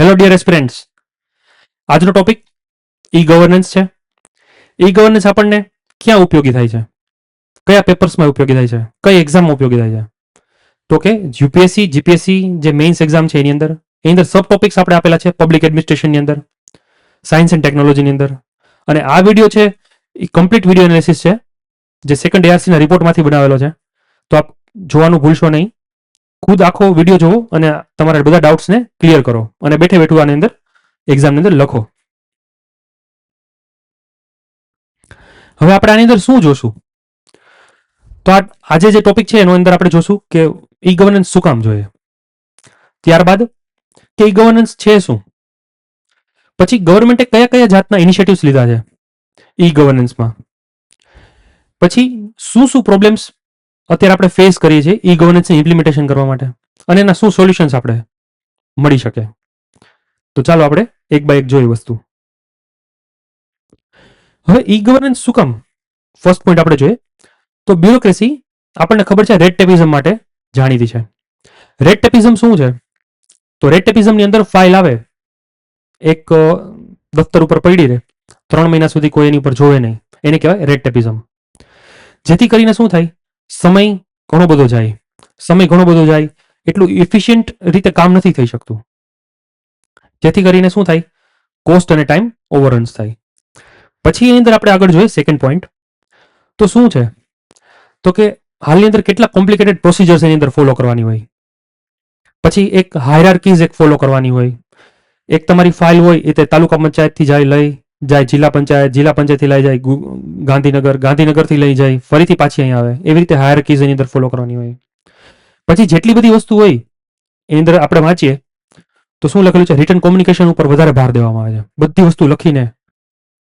Hello dear aspirants, આજનો topic e governance છે. E governance આપણને ક્યાં ઉપયોગી થાય છે, કયા પેપર્સમાં ઉપયોગી થાય છે, કઈ એક્ઝામમાં ઉપયોગી થાય છે? તો કે યુપીએસસી જીપીએસસી જે મેઇન્સ એક્ઝામ છે એની અંદર સબ ટોપિક્સ આપણે આપેલા છે. પબ્લિક એડમિનિસ્ટ્રેશનની અંદર, સાયન્સ એન્ડ ટેકનોલોજીની અંદર. અને આ વિડીયો છે એ કમ્પ્લીટ વિડીયો એનાલિસિસ છે, જે સેકન્ડ એઆરસીના રિપોર્ટમાંથી બનાવેલો છે. તો આપ જોવાનું ભૂલશો નહીં. ખુદ આખો વિડીયો જોવો અને તમારા બધા ડાઉટ્સને ક્લિયર કરો અને બેઠે બેઠું આની અંદર એક્ઝામની અંદર લખો. હવે આપણે આની અંદર શું જોશું? તો આજે જે ટોપિક છે એનો અંદર આપણે જોશું કે ઈ ગવર્નન્સ શું કામ જોઈએ, ત્યારબાદ કે ઈ ગવર્નન્સ છે શું, પછી ગવર્મેન્ટે કયા કયા જાતના ઇનિશિયેટિવ્સ લીધા છે ઈ ગવર્નન્સમાં, પછી શું શું પ્રોબ્લેમ્સ અત્યારે આપણે ફેસ કરીએ છીએ ઈ ગવર્નન્સની ઇમ્પ્લિમેન્ટેશન કરવા માટે, અને એના શું સોલ્યુશન્સ આપણે મળી શકે. તો ચાલો આપણે એક બાય એક જોઈએ વસ્તુ. હવે ઈ ગવર્નન્સ શું કામ? ફર્સ્ટ પોઈન્ટ આપણે જોઈએ તો બ્યુરોક્રેસી આપણને ખબર છે રેડ ટેપિઝમ માટે જાણીતી છે. રેડ ટેપિઝમ શું છે? તો રેડ ટેપિઝમની અંદર ફાઇલ આવે, એક દફતર ઉપર પડી રહે 3 મહિના સુધી કોઈ એની ઉપર જોવે નહીં, એને કહેવાય રેડ ટેપિઝમ. જેથી કરીને શું થાય, સમય ઘણો બધો જાય. સમય ઘણો બધો જાય એટલું ઇફિશિયન્ટ રીતે કામ નથી થઈ શકતું. જેથી કરીને શું થાય, કોસ્ટ અને ટાઈમ ઓવરરન્સ થાય. પછી એની અંદર આપણે આગળ જોઈએ સેકન્ડ પોઈન્ટ. તો શું છે, તો કે હાલની અંદર કેટલા કોમ્પ્લિકેટેડ પ્રોસિજર્સ એની અંદર ફોલો કરવાની હોય. પછી એક હાયરાર્કીઝ એક ફોલો કરવાની હોય. એક તમારી ફાઇલ હોય એ તે તાલુકા પંચાયતથી લઈ જાય જિલ્લા પંચાયતથી લઈ જાય ગાંધીનગરથી લઈ જાય ફરીથી પાછી અહીં આવે. એવી રીતે હાયરાર્કીઝ એની અંદર ફોલો કરવાની હોય. પછી જેટલી બધી વસ્તુ હોય એની અંદર આપણે વાંચીએ તો શું લખેલું છે, રિટન કોમ્યુનિકેશન ઉપર વધારે ભાર દેવામાં આવે છે. બધી વસ્તુ લખીને,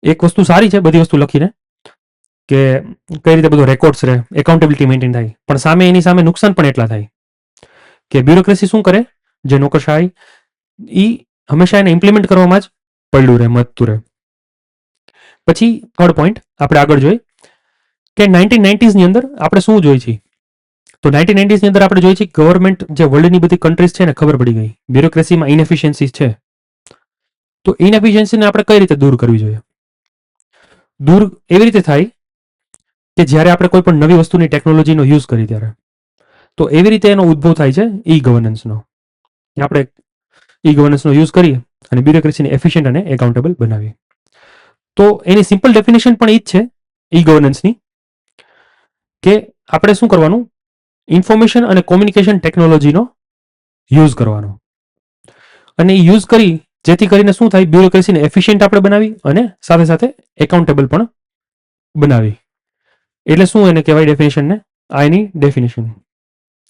એક વસ્તુ સારી છે બધી વસ્તુ લખીને કે કઈ રીતે બધો રેકોર્ડ્સ રહે, એકાઉન્ટેબિલિટી મેન્ટેન થાય, પણ સામે એની સામે નુકસાન પણ એટલા થાય કે બ્યુરોક્રેસી શું કરે, જે નોકરશાહી ઈ હંમેશા એને ઇમ્પ્લિમેન્ટ કરવામાં જ પડ્યું રહે, મથતું રહે. પછી થર્ડ પોઈન્ટ આપણે આગળ જોઈએ કે 1990s ની અંદર આપણે શું જોઈએ છીએ. તો 1990s ની અંદર આપણે જોઈએ છીએ ગવર્મેન્ટ જે વર્લ્ડની બધી કન્ટ્રીઝ છે ને ખબર પડી ગઈ બ્યુરોક્રેસીમાં ઇનએફિશિયન્સીસ છે. તો ઇનએફિશિયન્સીને આપણે કઈ રીતે દૂર કરવી જોઈએ? દૂર એવી રીતે થાય કે જ્યારે આપણે કોઈ પણ નવી વસ્તુની ટેકનોલોજીનો યુઝ કરીએ ત્યારે. તો એવી રીતે એનો ઉદ્ભવ થાય છે ઈ ગવર્નન્સનો. આપણે ઈ ગવર્નન્સનો યુઝ કરીએ અને બ્યુરોક્રેસીને એફિશિયન્ટ અને એકાઉન્ટેબલ બનાવીએ. તો એની સિમ્પલ ડેફિનેશન પણ એ જ છે ઈ ગવર્નન્સની, કે આપણે શું કરવાનું, ઇન્ફોર્મેશન અને કોમ્યુનિકેશન ટેકનોલોજીનો યુઝ કરવાનો. અને એ યુઝ કરી જેથી કરીને શું થાય, બ્યુરોક્રેસીને એફિશિયન્ટ આપણે બનાવી અને સાથે સાથે એકાઉન્ટેબલ પણ બનાવી. એટલે શું એને કહેવાય ડેફિનેશનને, આ એની ડેફિનેશન.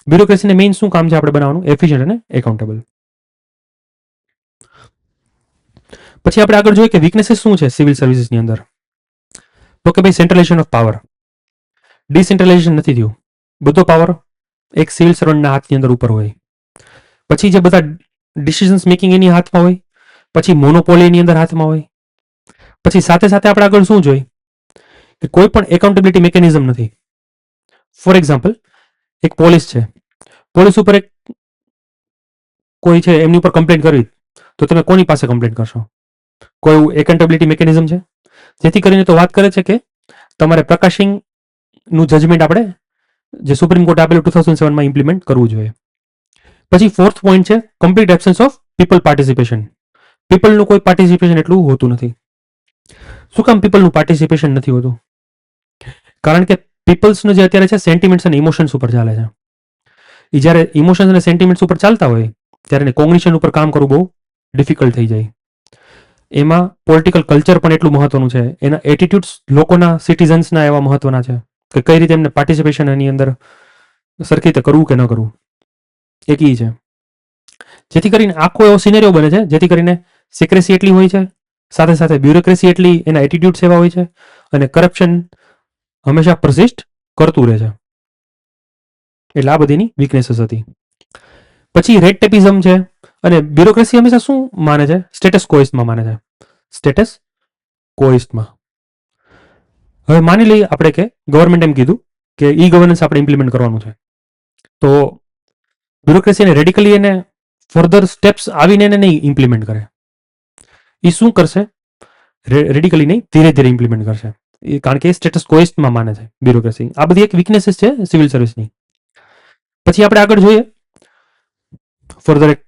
બ્યુરોક્રેસીને મેઇન શું કામ છે આપણે બનાવવાનું, એફિશિયન્ટ અને એકાઉન્ટેબલ. પછી આપણે આગળ જોઈએ કે વીકનેસીસ શું છે સિવિલ સર્વિસીસની અંદર. તો કે ભાઈ સેન્ટ્રલાઇઝેશન ઓફ પાવર, ડિસેન્ટ્રલાઇઝેશન નથી થયું. બધો પાવર એક સિવિલ સર્વન્ટના હાથની અંદર ઉપર હોય. પછી જે બધા ડિસિઝન્સ મેકિંગ એની હાથમાં હોય. પછી મોનોપોલી એની અંદર હાથમાં હોય. પછી સાથે સાથે આપણે આગળ શું જોઈએ કે કોઈ પણ એકાઉન્ટેબિલિટી મિકેનિઝમ નથી. ફોર એક્ઝામ્પલ, એક પોલીસ છે, પોલીસ ઉપર એક કોઈ છે એમની ઉપર કમ્પ્લેન્ટ કરવી, તો તમે કોની પાસે કમ્પ્લેન્ટ કરશો? કોઈ એકાઉન્ટેબિલિટી મિકેનિઝમ છે? જેથી કરીને તો વાત કરે છે કે તમારે પ્રકાશિંગ નું જજમેન્ટ આપણે જે સુપ્રીમ કોર્ટ આપેલું 2007માં ઇમ્પ્લિમેન્ટ કરવું જોઈએ. પછી ફોર્થ પોઈન્ટ છે complete absence of people participation. પીપલનું કોઈ પાર્ટિસિપેશન એટલું હોતું નથી. શું કામ પીપલનું પાર્ટિસિપેશન નથી હોતું? કારણ કે પીપલ્સનું જે અત્યારે છે સેન્ટિમેન્ટ્સ અને ઇમોશન્સ ઉપર ચાલે છે. એ જ્યારે ઇમોશન્સ અને સેન્ટિમેન્ટ્સ ઉપર ચાલતા હોય ત્યારે કોગ્નિશન ઉપર કામ કરવું બહુ ડિફિકલ્ટ થઈ જાય. એમાં પોલિટિકલ કલ્ચર પણ એટલું મહત્વનું છે, એના એટીટ્યુડ્સ લોકોના સિટીઝન્સના એવા મહત્વના છે કે કઈ રીતે એમને પાર્ટિસિપેશન એની અંદર સરખી રીતે કરવું કે ન કરવું, એક ઈ છે. જેથી કરીને આખો એવો સિનેરિયો બને છે જેથી કરીને સિક્રેસી એટલી હોય છે, સાથે સાથે બ્યુરોક્રેસી એટલી, એના એટીટ્યુડ્સ એવા હોય છે અને કરપ્શન હંમેશા પરસિસ્ટ કરતું રહે છે. એટલે આ બધીની વીકનેસીસ હતી. પછી રેડ ટેપિઝમ છે અને બ્યુરોક્રેસી હંમેશા શું માને છે, સ્ટેટસ કોઇસ્ટમાં માને છે. સ્ટેટસ કોઇસ્ટમાં. હવે માની લઈએ આપણે કે ગવર્મેન્ટ એમ કીધું કે ઈ ગવર્નન્સ આપણે ઇમ્પ્લિમેન્ટ કરવાનું છે, તો બ્યુરોક્રેસીને રેડિકલી એને ફર્ધર સ્ટેપ્સ આવીને એને નહીં ઇમ્પ્લિમેન્ટ કરે. એ શું કરશે? રેડિકલી નહીં, ધીરે ધીરે ઇમ્પ્લિમેન્ટ કરશે. કારણ કે એ સ્ટેટસ કોઇસ્ટમાં માને છે બ્યુરોક્રેસી. આ બધી એક વીકનેસીસ છે સિવિલ સર્વિસની. પછી આપણે આગળ જોઈએ ફર્ધર એક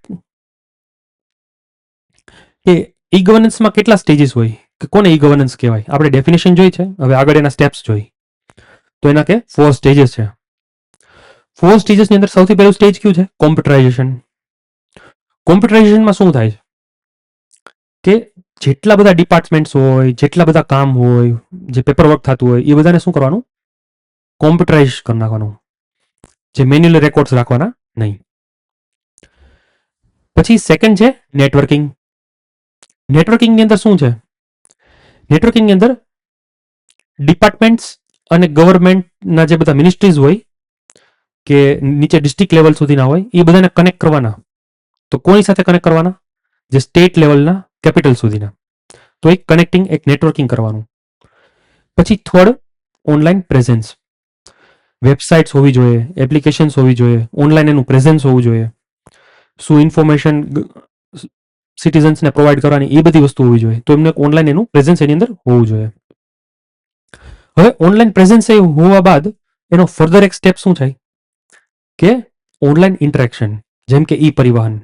કે ઈ ગવર્નન્સમાં કેટલા સ્ટેજીસ હોય, કે કોને ઈ ગવર્નન્સ કહેવાય. આપણે ડેફિનેશન જોઈ છે, હવે આગળ એના સ્ટેપ્સ જોઈ. તો એના કે 4 સ્ટેજીસ છે. 4 સ્ટેજીસની અંદર સૌથી પહેલું સ્ટેજ કયું છે? કોમ્પ્યુટરાઇઝેશન. કોમ્પ્યુટરાઇઝેશનમાં શું થાય છે કે જેટલા બધા ડિપાર્ટમેન્ટ્સ હોય, જેટલા બધા કામ હોય, જે પેપર વર્ક થતું હોય, એ બધાને શું કરવાનું? કોમ્પ્યુટરાઇઝ કરી નાખવાનું. જે મેન્યુઅલ રેકોર્ડ્સ રાખવાના નહીં. પછી સેકન્ડ છે નેટવર્કિંગ. નેટવર્કિંગની અંદર શું છે? નેટવર્કિંગની અંદર ડિપાર્ટમેન્ટ્સ અને ગવર્મેન્ટના જે બધા મિનિસ્ટ્રીઝ હોય કે નીચે ડિસ્ટ્રિક્ટ લેવલ સુધીના હોય, એ બધાને કનેક્ટ કરવાના. તો કોની સાથે કનેક્ટ કરવાના? જે સ્ટેટ લેવલના કેપિટલ સુધીના. તો એક કનેક્ટિંગ, એક નેટવર્કિંગ કરવાનું. પછી થર્ડ ઓનલાઈન પ્રેઝન્સ. વેબસાઇટ્સ હોવી જોઈએ, એપ્લિકેશન્સ હોવી જોઈએ, ઓનલાઈન એનું પ્રેઝન્સ હોવું જોઈએ. શું ઇન્ફોર્મેશન સિટીઝન્સને પ્રોવાઈડ કરવાની, એ બધી વસ્તુ હોવી જોઈએ. તો એમને ઓનલાઈન એનું પ્રેઝન્સ એની અંદર હોવું જોઈએ. હવે ઓનલાઈન પ્રેઝન્સ એ હોવા બાદ એનો ફર્ધર એક સ્ટેપ શું થાય કે ઓનલાઈન ઇન્ટરેક્શન. જેમ કે ઈ પરિવહન,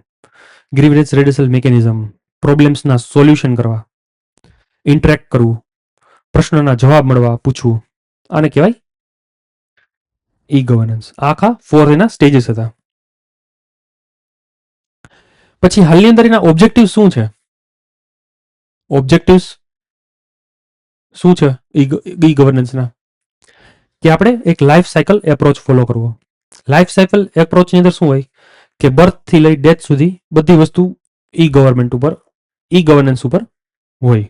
ગ્રીવન્સ રેડિસલ મિકેનિઝમ, પ્રોબ્લેમ્સના સોલ્યુશન કરવા, ઇન્ટરેક્ટ કરવું, પ્રશ્નના જવાબ મળવા, પૂછવું, આને કહેવાય ઈ ગવર્નન્સ. આખા 4 એના સ્ટેજીસ હતા. પછી હાલની અંદર એના ઓબ્જેક્ટિવ શું છે? ઓબ્જેક્ટિવ્સ શું છે ઈ ગવર્નન્સના? કે આપણે એક લાઈફ સાયકલ એપ્રોચ ફોલો કરવો. લાઈફ સાયકલ એપ્રોચની અંદર શું હોય કે બર્થથી લઈ ડેથ સુધી બધી વસ્તુ ઈ ગવર્મેન્ટ ઉપર, ઈ ગવર્નન્સ ઉપર હોય.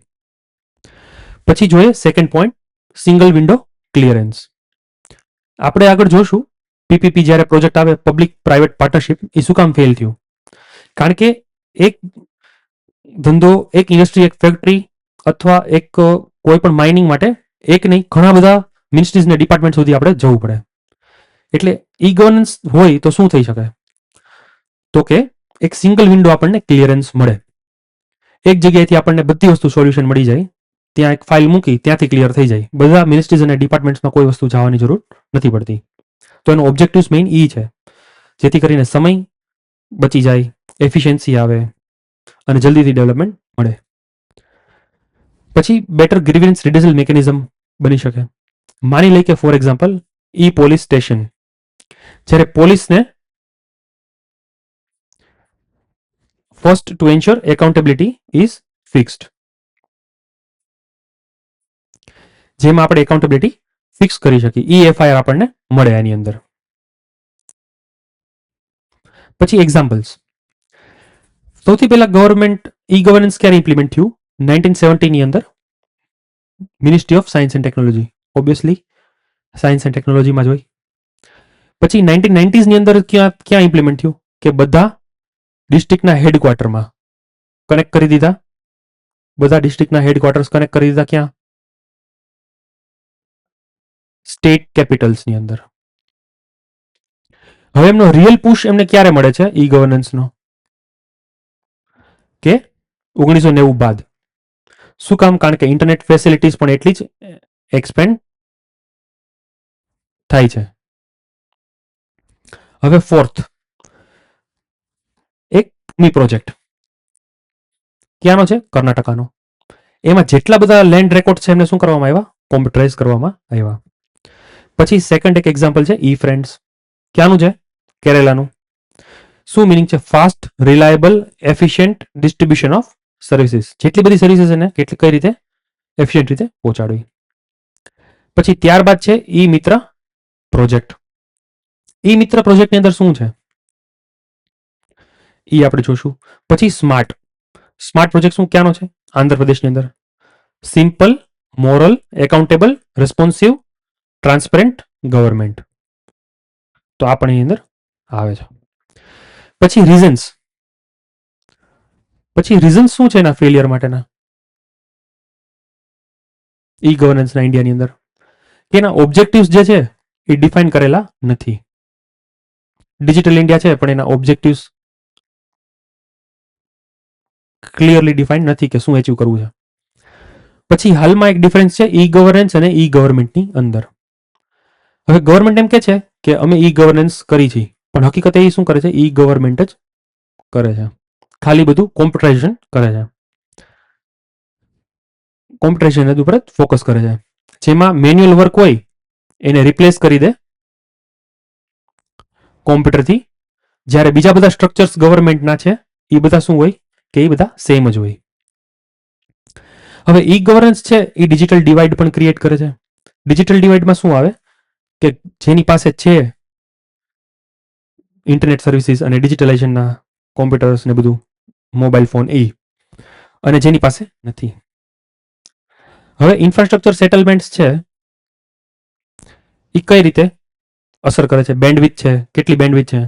પછી જોઈએ second point, single window clearance. આપણે આગળ જોશું પીપીપી જ્યારે પ્રોજેક્ટ આવે, પબ્લિક પ્રાઇવેટ પાર્ટનરશિપ, એ શું કામ ફેલ થયું? કારણ કે એક ધંધો, એક ઇન્ડસ્ટ્રી, એક ફેક્ટરી અથવા એક કોઈ પણ માઇનિંગ માટે એક નહીં ઘણા બધા મિનિસ્ટ્રીઝ ને ડિપાર્ટમેન્ટ સુધી આપણે જવું પડે. એટલે ઈ ગવર્નન્સ હોય તો શું થઈ શકે? તો કે એક સિંગલ વિન્ડો આપણને ક્લિયરન્સ મળે. એક જગ્યાએથી આપણને બધી વસ્તુ સોલ્યુશન મળી જાય. ત્યાં એક ફાઇલ મૂકી ત્યાંથી ક્લિયર થઈ જાય. બધા મિનિસ્ટ્રીઝ અને ડિપાર્ટમેન્ટ્સમાં કોઈ વસ્તુ જવાની જરૂર નથી પડતી. તો એનો ઓબ્જેક્ટિવ્સ મેઇન ઈ છે, જેથી કરીને સમય બચી જાય, એફિશિયન્સી આવે અને જલ્દીથી ડેવલપમેન્ટ મળે. પછી બેટર ગ્રીવન્સ રિડ્યુસલ મિકેનિઝમ બની શકે. માની લઈ કે for example E police station, જ્યારે પોલીસને first two ensure accountability is fixed, જેમાં આપણે એકાઉન્ટેબિલિટી ફિક્સ કરી શકીએ. ઈ એફઆઈઆર આપણને મળે એની અંદર. પછી એક્ઝામ્પલ્સ. સૌથી પહેલા ગવર્મેન્ટ ઈ ગવર્નન્સ ક્યારે ઇમ્પ્લિમેન્ટ થયું? 1970 ની અંદર ministry of science and technology, obviously science and ટેકનોલોજીમાં જ હોય. પછી 1990s ની અંદર ક્યાં ઇમ્પ્લિમેન્ટ થયું? કે બધા ડિસ્ટ્રિક્ટના હેડક્વાર્ટરમાં કનેક્ટ કરી દીધા. બધા ડિસ્ટ્રિક્ટના હેડક્વાર્ટર્સ કનેક્ટ કરી દીધા. ક્યાં? સ્ટેટ કેપિટલ્સની અંદર. હવે એમનો રિયલ પુશ એમને ક્યારે મળે છે ઈ ગવર્નન્સનો? કે 1990 બાદ. શું કામ? કારણ કે ઇન્ટરનેટ ફેસિલિટીઝ પણ એટલી જ એક્સપેન્ડ થાય છે. હવે ફોર્થ, એક ભૂમિ પ્રોજેક્ટ. ક્યાંનો છે? કર્ણાટકાનો. એમાં જેટલા બધા લેન્ડ રેકોર્ડ છે એમને શું કરવામાં આવ્યા? કોમ્પ્યુટરાઇઝ કરવામાં આવ્યા. પછી સેકન્ડ એક એક્ઝામ્પલ છે ઈ ફ્રેન્ડ્સ. ક્યાંનું છે? કેરેલાનું. શું મિનિંગ છે? Fast, reliable, efficient distribution of services. જેટલી બધી સર્વિસીસ એને કઈ રીતે એફિશિયન્ટ રીતે પહોંચાડવી. પછી ત્યારબાદ છે ઈ મિત્ર પ્રોજેક્ટ. ઈ મિત્ર પ્રોજેક્ટની અંદર શું છે ઈ આપણે જોશું. પછી સ્માર્ટ. સ્માર્ટ પ્રોજેક્ટ શું ક્યાંનો છે? આંધ્રપ્રદેશની અંદર. Simple, moral, accountable, responsive, transparent government. તો આ પણ એની અંદર આવે છે. પછી રીઝન્સ. પછી રીઝન્સ શું છે એના ફેલિયર માટેના ઈ ગવર્નન્સના ઇન્ડિયાની અંદર? કે એના ઓબ્જેક્ટિવ્સ જે છે એ ડિફાઇન કરેલા નથી. ડિજિટલ ઇન્ડિયા છે પણ એના ઓબ્જેક્ટિવ્સ ક્લિયરલી ડિફાઇન નથી કે શું અચીવ કરવું છે. પછી હાલમાં એક ડિફરન્સ છે ઈ ગવર્નન્સ અને ઈ ગવર્મેન્ટની અંદર. હવે ગવર્મેન્ટ એમ કે છે કે અમે ઈ ગવર્નન્સ કરી છે, પણ હકીકતે એ શું કરે છે? ઈ ગવર્મેન્ટ જ કરે છે. ખાલી બધું કોમ્પ્યુટરાઇઝેશન કરે છે, કોમ્પ્યુટરાઇઝેશન ઉપર જ ફોકસ કરે છે. જેમાં મેન્યુઅલ વર્ક હોય એને રિપ્લેસ કરી દે કોમ્પ્યુટરથી. જ્યારે બીજા બધા સ્ટ્રક્ચર્સ ગવર્મેન્ટના છે એ બધા શું હોય કે એ બધા સેમ જ હોય. હવે ઈ ગવર્નન્સ છે એ ડિજિટલ ડિવાઇડ પણ ક્રિએટ કરે છે. ડિજિટલ ડિવાઇડમાં શું આવે કે જેની પાસે છે ઇન્ટરનેટ સર્વિસીસ અને ડિજિટલાઇઝેશનના કોમ્પ્યુટર્સ ને બધું, મોબાઈલ ફોન એ, અને જેની પાસે નથી. હવે ઇન્ફ્રાસ્ટ્રક્ચર સેટલમેન્ટ્સ છે એ કઈ રીતે અસર કરે છે? બેન્ડવિડ્થ છે, કેટલી બેન્ડવિડ્થ છે,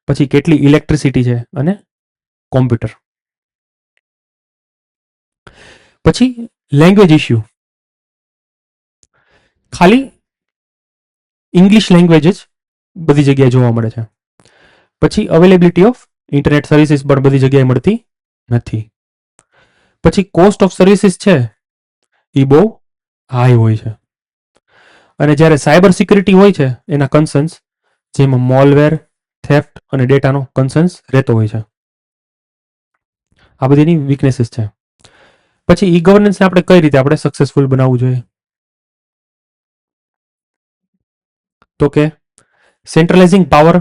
પછી કેટલી ઇલેક્ટ્રિસિટી છે, અને કોમ્પ્યુટર. પછી લેંગ્વેજ ઇશ્યુ, ખાલી ઇંગ્લિશ લેંગ્વેજ જ બધી જગ્યાએ જોવા મળે છે. પછી અવેલેબિલિટી ઓફ ઇન્ટરનેટ સર્વિસીસ પણ બધી જગ્યાએ મળતી નથી. પછી કોસ્ટ ઓફ સર્વિસીસ છે એ બહુ હાઈ હોય છે. અને જ્યારે સાયબર સિક્યુરિટી હોય છે એના કન્સર્ન્સ, જેમાં મોલવેર, થેફ્ટ અને ડેટાનો કન્સર્ન્સ રહેતો હોય છે. આ બધીની વીકનેસીસ છે. પછી ઈ ગવર્નન્સને આપણે કઈ રીતે આપણે સક્સેસફુલ બનાવવું જોઈએ? તો કે સેન્ટ્રલાઇઝિંગ પાવર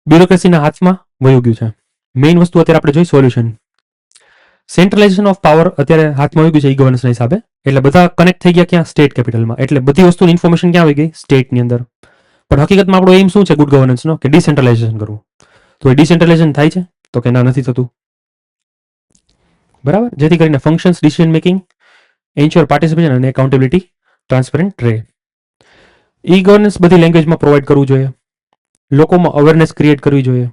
બ્યુરોક્રેસીના હાથમાં વયું ગયું છે. મેઇન વસ્તુ અત્યારે આપણે જોઈ સોલ્યુશન. સેન્ટ્રલાઇઝેશન ઓફ પાવર અત્યારે હાથમાં આવી ગયું છે ઈ ગવર્નન્સના હિસાબે. એટલે બધા કનેક્ટ થઈ ગયા ક્યાં? સ્ટેટ કેપિટલમાં. એટલે બધી વસ્તુની ઇન્ફોર્મેશન ક્યાં આવી ગઈ? સ્ટેટની અંદર. પણ હકીકતમાં આપણો એમ શું છે ગુડ ગવર્નન્સનો? કે ડિસેન્ટ્રલાઇઝેશન કરવું. તો એ ડિસેન્ટ્રલાઇઝેશન થાય છે? તો કે ના, નથી થતું. બરાબર? જેથી કરીને functions, decision making, ensure participation અને એકાઉન્ટેબિલિટી ટ્રાન્સપરન્ટ રહે. ઈ ગવર્નન્સ બધી લેંગ્વેજમાં પ્રોવાઈડ કરવું જોઈએ. લોકોમાં અવેરનેસ ક્રિએટ કરવી જોઈએ.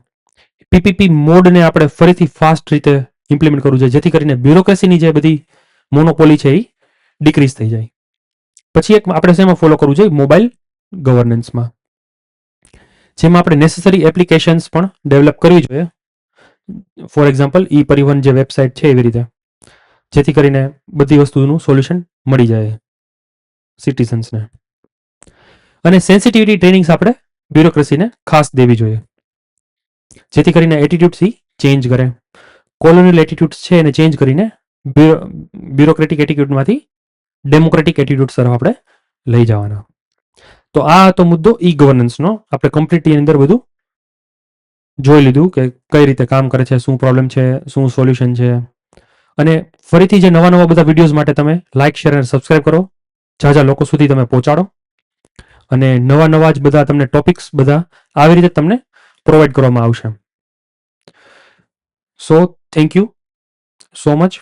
પીપીપી મોડને આપણે ફરીથી ફાસ્ટ રીતે ઇમ્પ્લિમેન્ટ કરવું જોઈએ, જેથી કરીને બ્યુરોક્રેસીની જે બધી મોનોપોલી છે એ ડિક્રીઝ થઈ જાય. પછી એક આપણે શેમાં ફોલો કરવું જોઈએ? મોબાઈલ ગવર્નન્સમાં, જેમાં આપણે નેસેસરી એપ્લિકેશન્સ પણ ડેવલપ કરવી જોઈએ. ફોર એક્ઝામ્પલ ઈ પરિવહન જે વેબસાઇટ છે એવી રીતે, જેથી કરીને બધી વસ્તુનું સોલ્યુશન મળી જાય સિટીઝન્સને. અને સેન્સિટિવિટી ટ્રેનિંગ્સ આપણે બ્યુરોક્રેસીને ખાસ દેવી જોઈએ, જેથી કરીને એટીટ્યુડ્સ ચેન્જ કરે. કોલોનિયલ એટીટ્યુડ્સ છે એને ચેન્જ કરીને બ્યુરોક્રેટિક એટીટ્યુડમાંથી ડેમોક્રેટિક એટીટ્યુડ તરફ આપણે લઈ જવાના. તો આ હતો મુદ્દો ઈ ગવર્નન્સનો. આપણે કમ્પ્લીટલી અંદર બધું જોઈ લીધું કે કઈ રીતે કામ કરે છે, શું પ્રોબ્લેમ છે, શું સોલ્યુશન છે. અને ફરીથી જે નવા બધા વિડીયોઝ માટે તમે લાઇક, શેર અને સબસ્ક્રાઇબ કરો, ઝાઝા લોકો સુધી તમે પહોંચાડો. અને નવા જ બધા તમને ટોપિક્સ બધા આવી રીતે તમને પ્રોવાઈડ કરવામાં આવશે. So thank you so much.